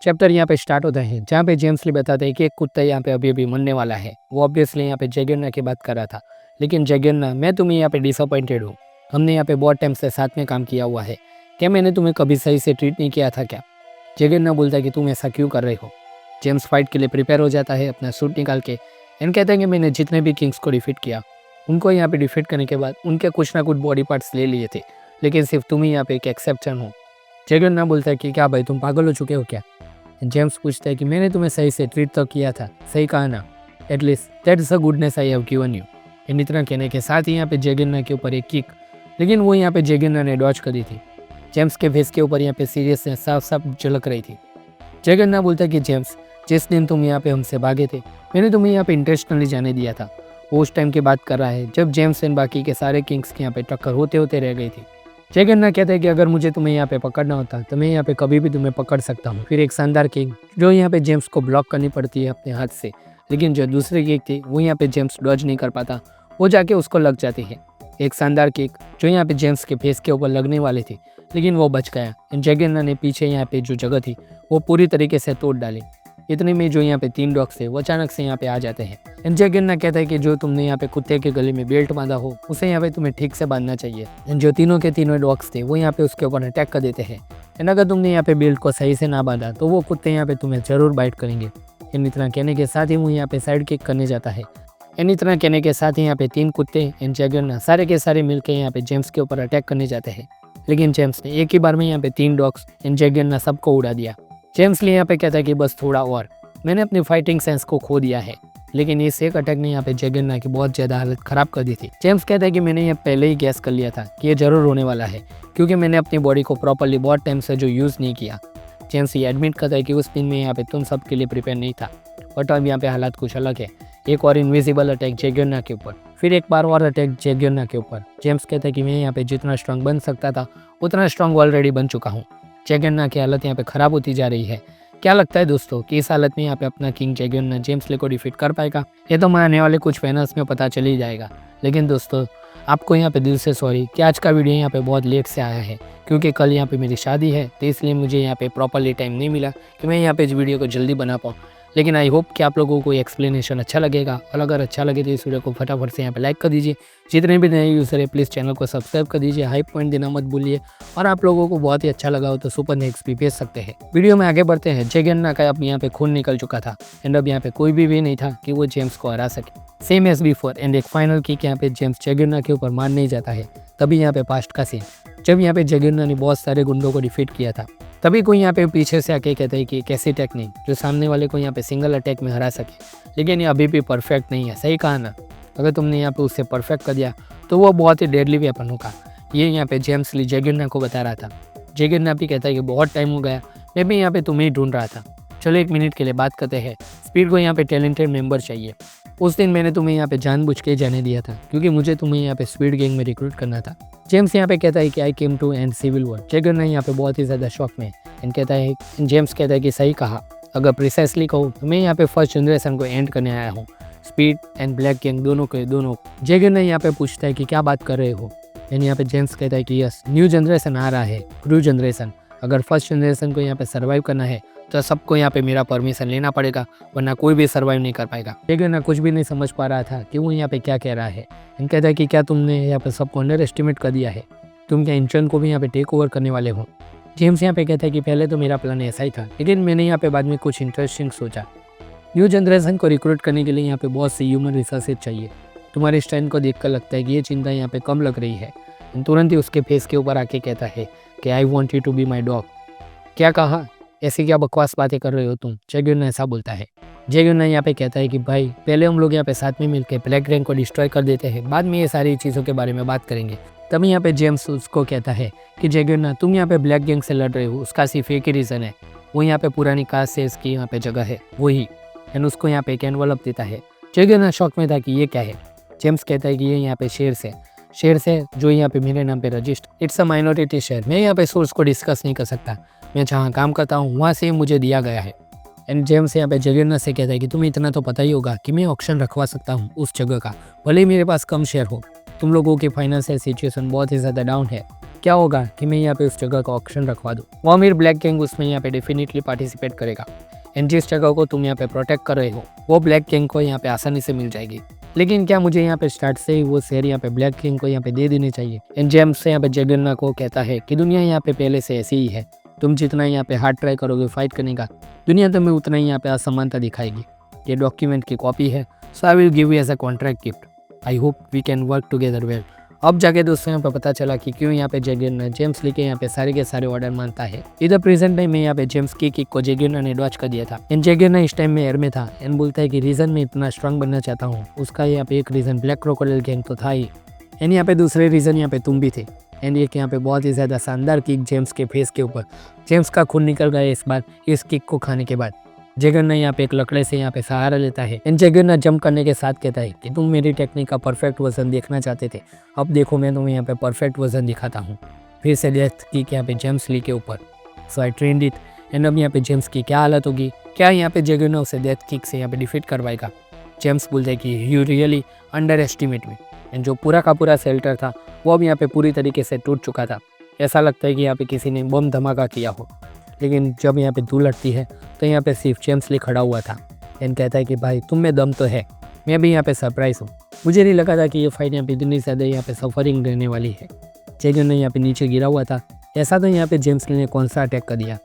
Chapter यहाँ पे start होता है जहाँ पे जेम्स ली बताते हैं कि एक कुत्ता यहाँ पे अभी मरने वाला है। वो ऑब्वियसली यहाँ पे जैगियरना की बात कर रहा था, लेकिन जैगियरना, मैं तुम्हें यहाँ पे डिसअपॉइंटेड हूँ। हमने यहाँ पे बहुत टाइम से साथ में काम किया हुआ है, क्या मैंने तुम्हें कभी सही से ट्रीट नहीं किया था क्या? जैगियरना बोलता है कि तुम ऐसा क्यों कर रहे हो। जेम्स फाइट के लिए प्रिपेयर हो जाता है अपना सूट निकाल के एंड कहते हैं कि मैंने जितने भी किंग्स को डिफीट किया, उनको यहाँ पे डिफीट करने के बाद उनके कुछ ना कुछ बॉडी पार्ट्स ले लिए थे, लेकिन सिर्फ तुम ही यहाँ पे एक एक्सेप्शन हो। जैगियरना बोलता है कि क्या भाई, तुम पागल हो चुके हो क्या? जेम्स पूछता है कि मैंने तुम्हें सही से ट्रीट तो किया था, सही कहा ना? At least that's the goodness I have given you. इन इतना कहने के साथ ही यहाँ पे जैगियरना के ऊपर एक किक, लेकिन वो यहाँ पे जैगियरना ने डॉज करी थी। जेम्स के फेस के ऊपर यहाँ पे सीरियसनेस साफ साफ झलक रही थी। जैगियरना बोलता है कि जेम्स, जिस दिन तुम यहाँ पे हमसे भागे थे, मैंने तुम्हें यहाँ पे इंटेंशनली जाने दिया था। वो उस टाइम की बात कर रहा है जब जेम्स एंड बाकी के सारे किंग्स की यहाँ पे टक्कर होते होते रह गई थी। जैगियरना कहता है कि अगर मुझे तुम्हें यहाँ पे पकड़ना होता तो मैं यहाँ पे कभी भी तुम्हें पकड़ सकता हूँ। फिर एक शानदार किक जो यहाँ पे जेम्स को ब्लॉक करनी पड़ती है अपने हाथ से, लेकिन जो दूसरी किक थी वो यहाँ पे जेम्स डॉज नहीं कर पाता, वो जाके उसको लग जाती है। एक शानदार किक जो यहाँ पे जेम्स के फेस के ऊपर लगने वाली थी, लेकिन वो बच गया। जैगियरना ने पीछे यहाँ पे जो जगह थी वो पूरी तरीके से तोड़ डाली। इतने में जो यहाँ पे 3 डॉग्स थे वो अचानक से यहाँ पे आ जाते हैं। जैगियरना कहता है कि जो तुमने यहाँ पे कुत्ते के गले में बेल्ट बांधा हो उसे यहाँ पे तुम्हें ठीक से बांधना चाहिए। जो तीनों के तीनों डॉग्स थे वो यहाँ पे उसके ऊपर अटैक कर देते हैं। अगर तुमने यहाँ पे बेल्ट को सही से ना बांधा तो वो कुत्ते यहाँ पे तुम्हें जरूर बाइट करेंगे। इतना कहने के साथ ही वो यहाँ पे साइड किक करने जाता है। इतना कहने के साथ ही यहाँ पे 3 कुत्ते जैगियरना सारे के सारे मिलकर यहाँ पे जेम्स के ऊपर अटैक करने जाते हैं, लेकिन जेम्स ने एक ही बार में यहाँ पे 3 डॉग्स जैगियरना सबको उड़ा दिया। जेम्स ली यहाँ पे कहता है कि बस थोड़ा और, मैंने अपनी फाइटिंग सेंस को खो दिया है। लेकिन इस एक अटैक ने यहाँ पे जैगियरना की बहुत ज़्यादा हालत ख़राब कर दी थी। जेम्स कहता है कि मैंने ये पहले ही गैस कर लिया था कि ये ज़रूर होने वाला है, क्योंकि मैंने अपनी बॉडी को प्रॉपरली बहुत टाइम से जो यूज़ नहीं किया। जेम्स ये एडमिट करता है कि उस दिन में यहाँ पे तुम सब के लिए प्रिपेयर नहीं था, बट अब यहाँ पे हालात कुछ अलग है। एक और इनविजिबल अटैक जैगियरना के ऊपर, फिर एक बार और अटैक जैगियरना के ऊपर। जेम्स कहता है कि मैं यहाँ पे जितना स्ट्रांग बन सकता था उतना स्ट्रांग ऑलरेडी बन चुका हूँ। जैगियरना की हालत यहाँ पे ख़राब होती जा रही है। क्या लगता है दोस्तों कि इस हालत में यहाँ पे अपना किंग जैगियरना जेम्स ले को डिफीट कर पाएगा? ये तो मैं आने वाले कुछ फाइनल्स में पता चल ही जाएगा। लेकिन दोस्तों, आपको यहाँ पे दिल से सॉरी कि आज का वीडियो यहाँ पे बहुत लेट से आया है, क्योंकि कल यहाँ पे मेरी शादी है, तो इसलिए मुझे यहाँ पे प्रॉपरली टाइम नहीं मिला कि मैं यहाँ पे इस वीडियो को जल्दी बना पाऊँ। लेकिन आई होप कि आप लोगों को एक्सप्लेनेशन अच्छा लगेगा, और अगर अच्छा लगे तो इस वीडियो को फटाफट से यहाँ पे लाइक कर दीजिए। जितने भी नए यूज़र है प्लीज़ चैनल को सब्सक्राइब कर दीजिए, हाइप पॉइंट देना मत भूलिए, और आप लोगों को बहुत ही अच्छा लगा हो तो सुपर नेक्स्ट भी भेज सकते हैं। वीडियो में आगे बढ़ते हैं। जैगियरना का अब यहाँ पे खून निकल चुका था एंड अब यहाँ पे कोई भी नहीं था कि वो जेम्स को हरा सके। सेम एज बिफोर एंड एक फाइनल किक यहाँ पे जेम्स जैगियरना के ऊपर मार नहीं जाता है। तभी यहाँ पे पास्ट का सीन, जब यहाँ पे जैगियरना ने बहुत सारे गुंडों को डिफीट किया था, तभी कोई यहाँ पे पीछे से आके कहता है कि एक ऐसी टेक्निक जो सामने वाले को यहाँ पे सिंगल अटैक में हरा सके, लेकिन ये अभी भी परफेक्ट नहीं है। सही कहा ना? अगर तुमने यहाँ पे उससे परफेक्ट कर दिया तो वो बहुत ही डेडली वेपन होगा। ये यहाँ पे जेम्स ली जैगियरना को बता रहा था। जैगियरना भी कहता है कि बहुत टाइम हो गया, मैं भी यहाँ पे तुम्हें ही ढूंढ रहा था। चलो 1 मिनट के लिए बात करते हैं। स्पीड को यहाँ पे टैलेंटेड मेंबर चाहिए। उस दिन मैंने तुम्हें यहाँ पे जानबूझ के जाने दिया था, क्योंकि मुझे तुम्हें यहाँ पे स्पीड गैंग में रिक्रूट करना था। जेम्स यहाँ पे कहता है कि I came to end civil war. जैगियरना यहाँ पे बहुत ही ज़्यादा शौक में एंड कहता है, जेम्स कहता है कि सही कहा, अगर प्रिसाइसली कहूँ तो मैं यहाँ पे फर्स्ट जनरेशन को एंड करने आया हूँ, स्पीड एंड ब्लैक गैंग दोनों के दोनों। जैगियरना यहाँ पे पूछता है कि क्या बात कर रहे हो? एंड यहाँ पे जेम्स कहता है कि यस, न्यू जनरेशन आ रहा है, क्रू जनरेशन। अगर फर्स्ट जनरेशन को यहाँ पे सर्वाइव करना है तो सबको यहाँ पे मेरा परमिशन लेना पड़ेगा, वरना कोई भी सर्वाइव नहीं कर पाएगा। जैगियरना कुछ भी नहीं समझ पा रहा था कि वो यहाँ पे क्या कह रहा है। एंड कहता है कि क्या तुमने यहाँ पे सबको अंडर एस्टिमेट कर दिया है? तुम क्या इंचन को भी यहाँ पे टेक ओवर करने वाले हो? जेम्स यहाँ पे कहता है कि पहले तो मेरा प्लान ऐसा ही था, लेकिन मैंने यहाँ पे बाद में कुछ इंटरेस्टिंग सोचा। न्यू जनरेशन को रिक्रूट करने के लिए यहाँ पे बहुत सी ह्यूमन रिसोर्सेज चाहिए। तुम्हारे स्ट्रेंथ को देखकर लगता है कि ये चिंता यहाँ पे कम लग रही है। तुरंत ही उसके फेस के ऊपर आके कहता है कि I want you to be my dog. क्या कहा? ऐसी क्या बकवास बातें कर रहे हो तुम? जैगियरना ऐसा बोलता है। जैगियरना यहाँ पे कहता है कि भाई, पहले हम लोग यहाँ पे साथ में मिलकर ब्लैक गैंग को डिस्ट्रॉय कर देते हैं, बाद में ये सारी चीज़ों के बारे में बात करेंगे। तभी यहाँ पे जेम्स उसको कहता है कि जैगियरना, तुम यहाँ पे ब्लैक गैंग से लड़ रहे हो, उसका सिर्फ एक ही रीज़न है, वो यहाँ पे पुरानी कास्ट से इसकी यहाँ पे जगह है, वही। एंड उसको यहाँ पे एक एनवलप देता है। जैगियरना शौक में था कि ये क्या है। जेम्स कहता है कि ये यहाँ पे शेर से जो यहाँ पे मेरे नाम पे register, it's a minority share. मैं यहाँ पे सोर्स को डिस्कस नहीं कर सकता, मैं जहाँ काम करता हूँ वहाँ से मुझे दिया गया है। एंड जेम्स यहाँ पे जैगियरना से कहता है कि तुम्हें इतना तो पता ही होगा कि मैं ऑक्शन रखवा सकता हूँ उस जगह का, भले ही मेरे पास कम शेयर हो। तुम लोगों की फाइनेंशियल सिचुएशन बहुत ही ज़्यादा डाउन है, क्या होगा कि मैं यहाँ पे उस जगह का ऑक्शन रखवा दूँ। वो अमीर ब्लैक गैंग उसमें यहाँ पे डेफिनेटली पार्टिसिपेट करेगा एंड जिस जगह को तुम यहाँ पे प्रोटेक्ट कर रहे हो वो ब्लैक गैंग को यहाँ पे आसानी से मिल जाएगी। लेकिन क्या मुझे यहाँ पे स्टार्ट से ही वो शेयर यहाँ पे ब्लैक गैंग को यहाँ पे दे देनी चाहिए? एंड जेम्स से यहाँ पे जगन्ना को कहता है कि दुनिया यहाँ पे पहले से ऐसी ही है, तुम जितना यहाँ पे हार्ड ट्राई करोगे फाइट करने का, दुनिया तुम्हें उतना ही यहाँ पे असमानता दिखाएगी। ये डॉक्यूमेंट की कॉपी है, so I will give you as a contract gift, I hope we can work together well. अब जाके दोस्तों यहाँ पे पता चला कि क्यों यहाँ पे जगन्ना जेम्स ली के यहाँ पे सारे के सारे ऑर्डर मानता है। इधर प्रेजेंट टाइम में यहाँ पे जेम्स की किक को जगन्ना ने डॉच कर दिया था एंड जगन्ना इस टाइम में एयर में था एंड बोलता है कि रीजन में इतना स्ट्रांग बनना चाहता हूँ उसका यहाँ पे एक रीजन ब्लैक क्रोकोडाइल गैंग तो था ही एंड यहाँ पे दूसरे रीजन यहाँ पे तुम भी थे। एंड एक यहाँ पे बहुत ही ज़्यादा शानदार किक जेम्स के फेस के ऊपर, जेम्स का खून निकल गया इस बार इस किक को खाने के बाद। जगन्ना यहाँ पे एक लकड़े से यहाँ पे सहारा लेता है एंड जगन्ना जंप करने के साथ कहता है कि तुम मेरी टेक्निक का परफेक्ट वर्जन देखना चाहते थे, अब देखो मैं तुम्हें यहाँ पे परफेक्ट वर्जन दिखाता हूँ। फिर से डेथ किक यहाँ पे जेम्स ली के ऊपर, सो आई ट्रेंड इट एंड अब यहाँ पे जेम्स की क्या हालत होगी, क्या यहाँ पे जगन्ना उसे डेथ किक से यहाँ पे डिफीट करवाएगा? जेम्स बोलते हैं कि you really under estimate me and जो पूरा का पूरा शेल्टर था वो अब यहाँ पे पूरी तरीके से टूट चुका था। ऐसा लगता है कि यहाँ पे किसी ने बम धमाका किया हो। लेकिन जब यहाँ पे धूल लटती है तो यहाँ पे सिर्फ जेम्स ली खड़ा हुआ था एंड कहता है कि भाई तुम में दम तो है, मैं भी यहाँ पे सरप्राइज हूँ, मुझे नहीं लगा था कि ये फाइट यहाँ पे इतनी ज़्यादा यहाँ पे सफरिंग रहने वाली है। जगन्ना यहाँ पे नीचे गिरा हुआ था, ऐसा तो यहाँ पे जेम्स ली ने कौन सा अटैक कर दिया।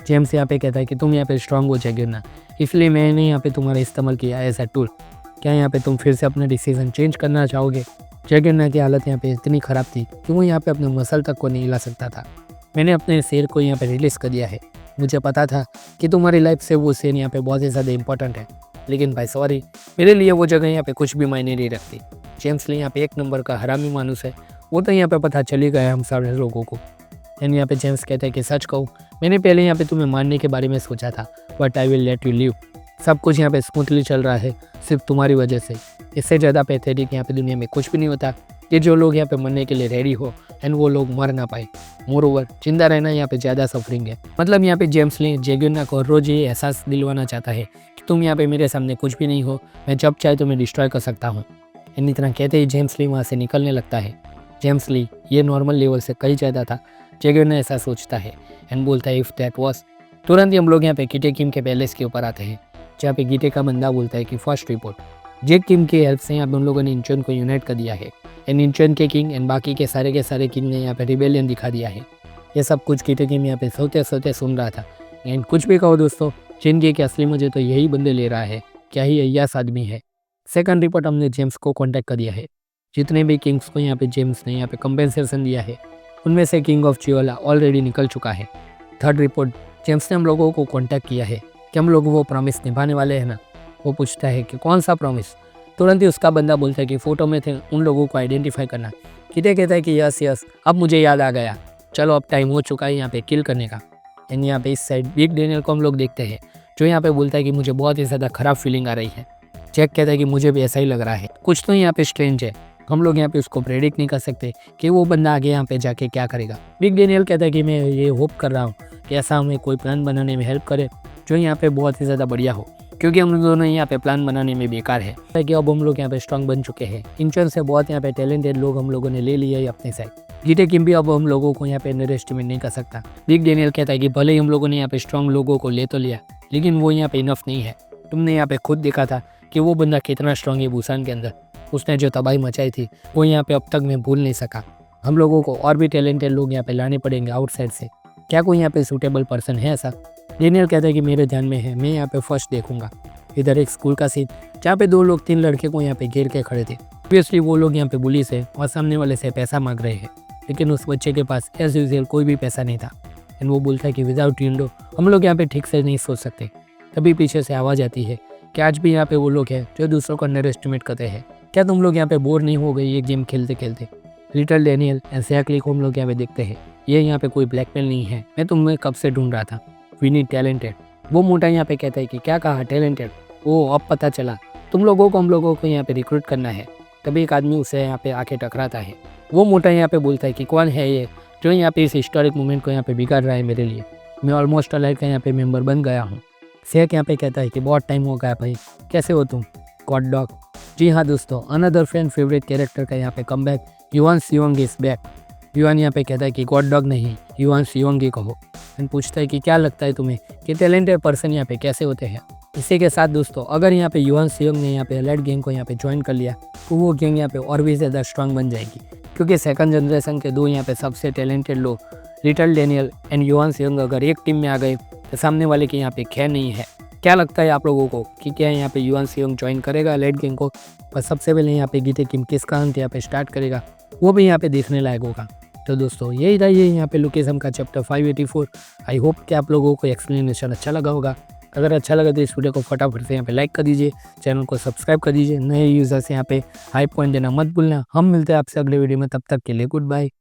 जेम्स यहाँ पे कहता है कि तुम यहाँ पे स्ट्रांग हो जगन्ना, इसलिए मैंने यहाँ पे तुम्हारा इस्तेमाल किया एज अ टूल, क्या यहाँ पे तुम फिर से अपना डिसीजन चेंज करना चाहोगे? जगन्ना की हालत यहाँ पे इतनी ख़राब थी कि वो यहाँ पे अपने मसल तक को नहीं हिला सकता था। मैंने अपने शेर को यहाँ पे रिलीज़ कर दिया है, मुझे पता था कि तुम्हारी लाइफ से वो शेर यहाँ पे बहुत ही ज़्यादा इंपॉर्टेंट है, लेकिन भाई सॉरी मेरे लिए वो जगह यहाँ पे कुछ भी मायने नहीं रखती। जेम्स ली यहाँ पे एक नंबर का हरामी मानुस है, वो तो यहाँ पे पता चल ही गया हम सारे लोगों को। एंड यहाँ पे जेम्स कहता है कि सच कहूँ मैंने पहले यहाँ पे तुम्हें मारने के बारे में सोचा था, but I will let you live. सब कुछ यहाँ पे स्मूथली चल रहा है सिर्फ तुम्हारी वजह से, इससे ज़्यादा पैथेटिक यहाँ पे दुनिया में कुछ भी नहीं होता कि जो लोग यहाँ पे मरने के लिए रेडी हो एंड वो लोग मर ना पाए। मोर ओवर जिंदा रहना यहाँ पे ज़्यादा सफरिंग है। मतलब यहाँ पे जेम्स ली जगन्ना को रोज ये एहसास दिलवाना चाहता है कि तुम यहाँ पे मेरे सामने कुछ भी नहीं हो, मैं जब चाहे तुम्हें डिस्ट्रॉय कर सकता हूँ। एंड इतना कहते ही जेम्स ली वहाँ से निकलने लगता है। जेम्स ली ये नॉर्मल लेवल से कहीं ज़्यादा था, जगन्ना ऐसा सोचता है एंड बोलता है इफ़ दैट वॉज। तुरंत ही हम लोग यहाँ पे कीटे किम के पैलेस के ऊपर आते हैं, जहाँ पे गीटे का बंदा बोलता है कि फर्स्ट रिपोर्ट जेक किम की हेल्प से यहाँ पे उन लोगों ने इंचन को यूनाइट कर दिया है एंड इंचन के किंग एंड बाकी के सारे किंग ने यहाँ पे रिबेलियन दिखा दिया है। ये सब कुछ गीटे किम यहाँ पे सोते सोते सुन रहा था। एंड कुछ भी कहो दोस्तों, जिनकी की असली मुझे तो यही बंदे ले रहा है, क्या ही अय्यास आदमी है। सेकंड रिपोर्ट हमने जेम्स को कॉन्टैक्ट कर दिया है, जितने भी किंग्स को यहाँ पे जेम्स ने यहाँ पे कंपेंसेशन दिया है उनमें से किंग ऑफ चियोला ऑलरेडी निकल चुका है। थर्ड रिपोर्ट जेम्स ने हम लोगों को कॉन्टैक्ट किया है कि हम लोग वो प्रॉमिस निभाने वाले हैं ना। वो पूछता है कि कौन सा प्रॉमिस? तुरंत ही उसका बंदा बोलता है कि फ़ोटो में थे उन लोगों को आइडेंटिफाई करना। किटे कहता है कि यस अब मुझे याद आ गया, चलो अब टाइम हो चुका है यहाँ पे किल करने का। एंड यहाँ पे इस साइड बिग डैनियल को हम लोग देखते हैं, जो यहाँ पे बोलता है कि मुझे बहुत ही ज़्यादा ख़राब फीलिंग आ रही है। जैक कहता है कि मुझे भी ऐसा ही लग रहा है, कुछ तो यहाँ पे स्ट्रेंज है, हम लोग यहाँ पे उसको प्रेडिक्ट नहीं कर सकते कि वो बंदा आगे यहाँ पे जाके क्या करेगा। बिग डैनियल कहता है कि मैं ये होप कर रहा हूँ कि ऐसा हमें कोई प्लान बनाने में हेल्प करे जो यहाँ पे बहुत ही ज़्यादा बढ़िया हो, क्योंकि हम दोनों यहाँ पे प्लान बनाने में बेकार है कि अब हम लोग यहाँ पे स्ट्रांग बन चुके हैं। इंचन से बहुत यहाँ पे टैलेंटेड लोग हम लोगों ने ले लिए है अपने साइड। गीटे किम भी अब हम लोगों को यहाँ पे अंडर एस्टिमेट नहीं कर सकता। बिग डैनियल कहता है कि भले ही हम लोगों ने यहाँ पे स्ट्रांग लोगों को ले तो लिया, लेकिन वो यहाँ पे इनफ नहीं है। तुमने यहाँ पे खुद देखा था कि वो बंदा कितना स्ट्रांग है बुसान के अंदर, उसने जो तबाही मचाई थी वो यहाँ पे अब तक मैं भूल नहीं सका। हम लोगों को और भी टैलेंटेड लोग यहाँ पे लाने पड़ेंगे आउटसाइड से, क्या कोई यहाँ पे सूटेबल पर्सन है ऐसा? डैनियल कहता है कि मेरे ध्यान में है, मैं यहाँ पे फर्स्ट देखूंगा। इधर एक स्कूल का सीन जहाँ पे 2 लोग 3 लड़के को यहाँ पे घेर के खड़े थे। ऑब्वियसली वो लोग यहाँ पे पुलिस है और सामने वाले से पैसा मांग रहे हैं, लेकिन उस बच्चे के पास एज यूजुअल कोई भी पैसा नहीं था। एंड वो बोलता है कि विदाउट विंडो हम लोग यहाँ पे ठीक से नहीं सोच सकते। तभी पीछे से आवाज़ आती है कि आज भी यहाँ पे वो लोग हैं जो दूसरों को अंडर एस्टिमेट करते हैं, क्या तुम लोग यहाँ पे बोर नहीं हो गए ये गेम खेलते खेलते? लिटिल डैनियल एंड सैकली को हम लोग यहाँ पे देखते हैं, ये यहाँ पे कोई ब्लैकमेल नहीं है, मैं तुम्हें कब से ढूंढ रहा था, वी नीड टैलेंटेड। वो मोटा यहाँ पे कहता है कि क्या कहा टैलेंटेड? वो अब पता चला तुम लोगों को हम लोगों को यहाँ पे रिक्रूट करना है। तभी एक आदमी उसे यहाँ पे आके टकराता है। वो मोटा यहाँ पे बोलता है कि कौन है ये जो यहाँ पे इस हिस्टोरिक मोमेंट को यहाँ पे बिगाड़ रहा है मेरे लिए, मैं ऑलमोस्ट अलाइव का यहाँ पे मेंबर बन गया हूँ। शेख यहाँ पे कहता है कि बहुत टाइम हो गया भाई, कैसे हो तुम? God dog. जी हाँ दोस्तों, अनदर फैन फेवरेट कैरेक्टर का यहाँ पे कम बैक, युवान सियोंग इज बैक। युवान यहाँ पे कहता है कि गॉड डॉग नहीं, युवान सियोंग ही कहो। एंड पूछता है कि क्या लगता है तुम्हें कि टैलेंटेड पर्सन यहाँ पे कैसे होते हैं। इसी के साथ दोस्तों अगर यहाँ पे युवान सियोंग ने यहाँ पे एलाइट गैंग को यहाँ पे ज्वाइन कर लिया तो वो गैंग यहाँ पे और भी ज़्यादा स्ट्रांग बन जाएगी, क्योंकि सेकंड जनरेशन के दो यहाँ पे सबसे टैलेंटेड लोग लिटिल डैनियल एंड युवान सियोंग अगर एक टीम में आ गए तो सामने वाले की यहाँ पे खैर नहीं है। क्या लगता है आप लोगों को कि क्या यहाँ पे युवान सियोंग ज्वाइन करेगा एलाइट गैंग को? और सबसे पहले यहाँ पे गीते किम किस कारण यहाँ पे स्टार्ट करेगा वो भी यहाँ पे देखने लायक होगा। तो दोस्तों यही था ये यहाँ पे लुकिज्म का चैप्टर 584। आई होप कि आप लोगों को एक्सप्लेनेशन अच्छा लगा होगा। अगर अच्छा लगा तो इस वीडियो को फटाफट से यहाँ पे लाइक कर दीजिए, चैनल को सब्सक्राइब कर दीजिए। नए यूज़र्स यहाँ पे हाई पॉइंट देना मत भूलना। हम मिलते हैं आपसे अगले वीडियो में, तब तक के लिए गुड बाय।